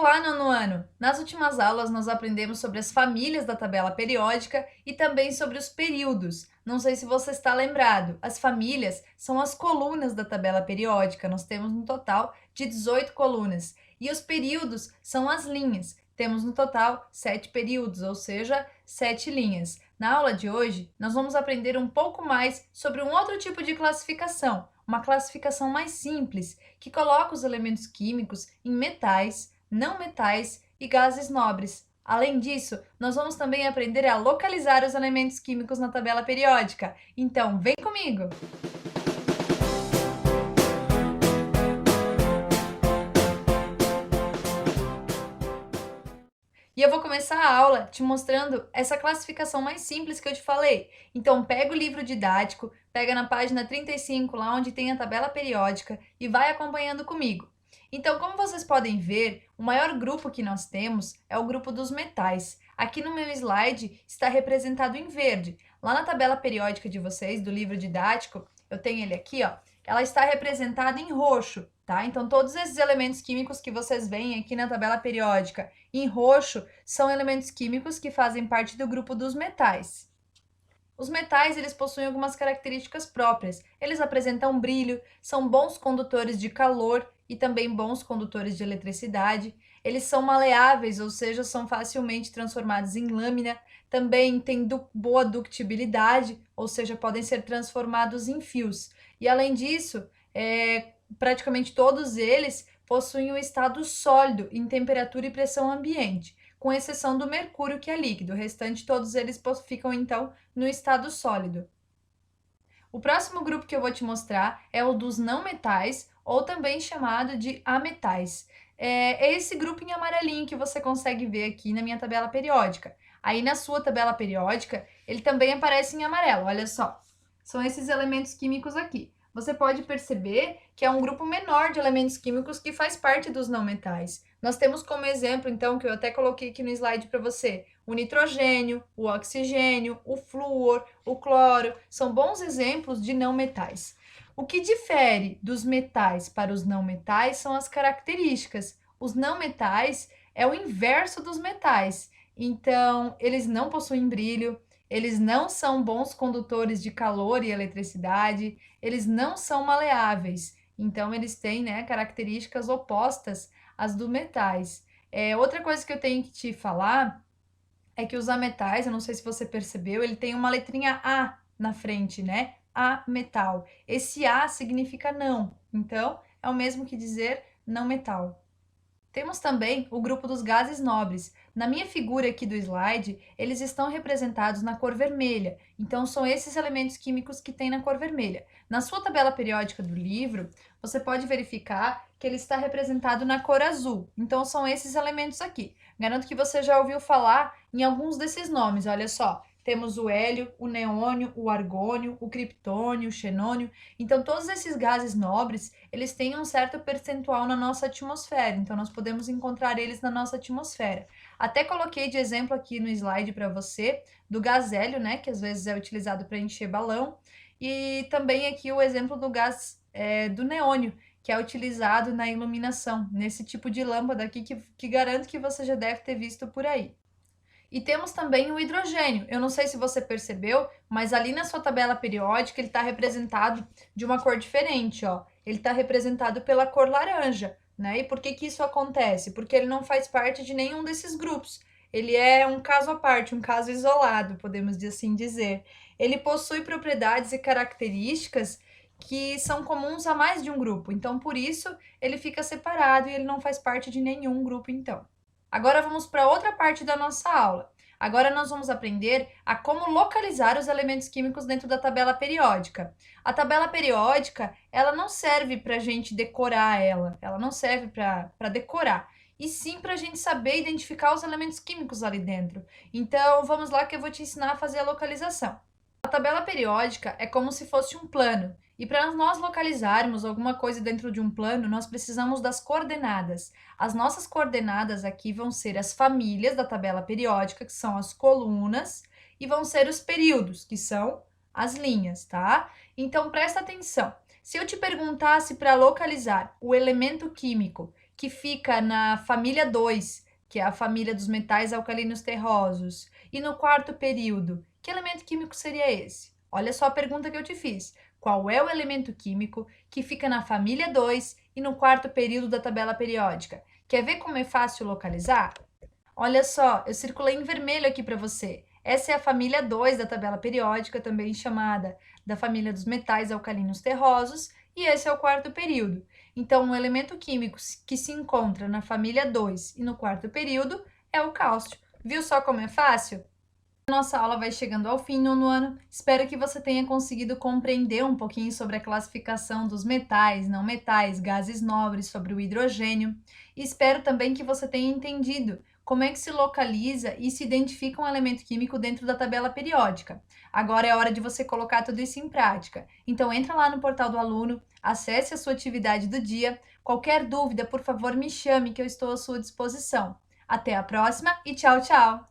Olá, nono ano! Nas últimas aulas, nós aprendemos sobre as famílias da tabela periódica e também sobre os períodos. Não sei se você está lembrado, as famílias são as colunas da tabela periódica, nós temos no total de 18 colunas. E os períodos são as linhas, temos no total 7 períodos, ou seja, 7 linhas. Na aula de hoje, nós vamos aprender um pouco mais sobre um outro tipo de classificação, uma classificação mais simples, que coloca os elementos químicos em metais, não metais e gases nobres. Além disso, nós vamos também aprender a localizar os elementos químicos na tabela periódica. Então, vem comigo! E eu vou começar a aula te mostrando essa classificação mais simples que eu te falei. Então, pega o livro didático, pega na página 35, lá onde tem a tabela periódica, e vai acompanhando comigo. Então, como vocês podem ver, o maior grupo que nós temos é o grupo dos metais. Aqui no meu slide está representado em verde. Lá na tabela periódica de vocês, do livro didático, eu tenho ele aqui, ó. Ela está representada em roxo, tá? Então, todos esses elementos químicos que vocês veem aqui na tabela periódica em roxo são elementos químicos que fazem parte do grupo dos metais. Os metais, eles possuem algumas características próprias. Eles apresentam brilho, são bons condutores de calor e também bons condutores de eletricidade. Eles são maleáveis, ou seja, são facilmente transformados em lâmina. Também têm boa ductibilidade, ou seja, podem ser transformados em fios. E além disso, praticamente todos eles possuem um estado sólido em temperatura e pressão ambiente, com exceção do mercúrio, que é líquido. O restante, todos eles ficam, então, no estado sólido. O próximo grupo que eu vou te mostrar é o dos não metais, ou também chamado de ametais. É esse grupo em amarelinho que você consegue ver aqui na minha tabela periódica. Aí, na sua tabela periódica, ele também aparece em amarelo, olha só. São esses elementos químicos aqui. Você pode perceber que é um grupo menor de elementos químicos que faz parte dos não metais. Nós temos como exemplo, então, que eu até coloquei aqui no slide para você, o nitrogênio, o oxigênio, o flúor, o cloro, são bons exemplos de não metais. O que difere dos metais para os não metais são as características. Os não metais é o inverso dos metais, então eles não possuem brilho, eles não são bons condutores de calor e eletricidade, eles não são maleáveis, então eles têm, né, características opostas às dos metais. Outra coisa que eu tenho que te falar é que os ametais, eu não sei se você percebeu, ele tem uma letrinha A na frente, né? Ametal. Esse A significa não, então é o mesmo que dizer não metal. Temos também o grupo dos gases nobres. Na minha figura aqui do slide, eles estão representados na cor vermelha. Então, são esses elementos químicos que tem na cor vermelha. Na sua tabela periódica do livro, você pode verificar que ele está representado na cor azul. Então, são esses elementos aqui. Garanto que você já ouviu falar em alguns desses nomes, olha só. Temos o hélio, o neônio, o argônio, o criptônio, o xenônio. Então, todos esses gases nobres, eles têm um certo percentual na nossa atmosfera. Então, nós podemos encontrar eles na nossa atmosfera. Até coloquei de exemplo aqui no slide para você do gás hélio, né? Que às vezes é utilizado para encher balão. E também aqui o exemplo do gás do neônio, que é utilizado na iluminação, nesse tipo de lâmpada aqui que garanto que você já deve ter visto por aí. E temos também o hidrogênio. Eu não sei se você percebeu, mas ali na sua tabela periódica ele está representado de uma cor diferente, ó. Ele está representado pela cor laranja, né? E por que que isso acontece? Porque ele não faz parte de nenhum desses grupos. Ele é um caso à parte, um caso isolado, podemos assim dizer. Ele possui propriedades e características que são comuns a mais de um grupo. Então, por isso, ele fica separado e ele não faz parte de nenhum grupo, então. Agora vamos para outra parte da nossa aula. Agora nós vamos aprender a como localizar os elementos químicos dentro da tabela periódica. A tabela periódica, ela não serve para a gente decorar ela não serve para decorar, e sim para a gente saber identificar os elementos químicos ali dentro. Então, vamos lá que eu vou te ensinar a fazer a localização. A tabela periódica é como se fosse um plano, e para nós localizarmos alguma coisa dentro de um plano, nós precisamos das coordenadas. As nossas coordenadas aqui vão ser as famílias da tabela periódica, que são as colunas, e vão ser os períodos, que são as linhas, tá? Então, presta atenção. Se eu te perguntasse para localizar o elemento químico que fica na família 2, que é a família dos metais alcalinos terrosos, e no quarto período, que elemento químico seria esse? Olha só a pergunta que eu te fiz. Qual é o elemento químico que fica na família 2 e no quarto período da tabela periódica? Quer ver como é fácil localizar? Olha só, eu circulei em vermelho aqui para você. Essa é a família 2 da tabela periódica, também chamada da família dos metais alcalinos terrosos, e esse é o quarto período. Então, o elemento químico que se encontra na família 2 e no quarto período é o cálcio. Viu só como é fácil? Nossa aula vai chegando ao fim, nono ano. Espero que você tenha conseguido compreender um pouquinho sobre a classificação dos metais, não metais, gases nobres, sobre o hidrogênio. E espero também que você tenha entendido como é que se localiza e se identifica um elemento químico dentro da tabela periódica. Agora é hora de você colocar tudo isso em prática. Então entra lá no portal do aluno, acesse a sua atividade do dia. Qualquer dúvida, por favor, me chame que eu estou à sua disposição. Até a próxima e tchau, tchau!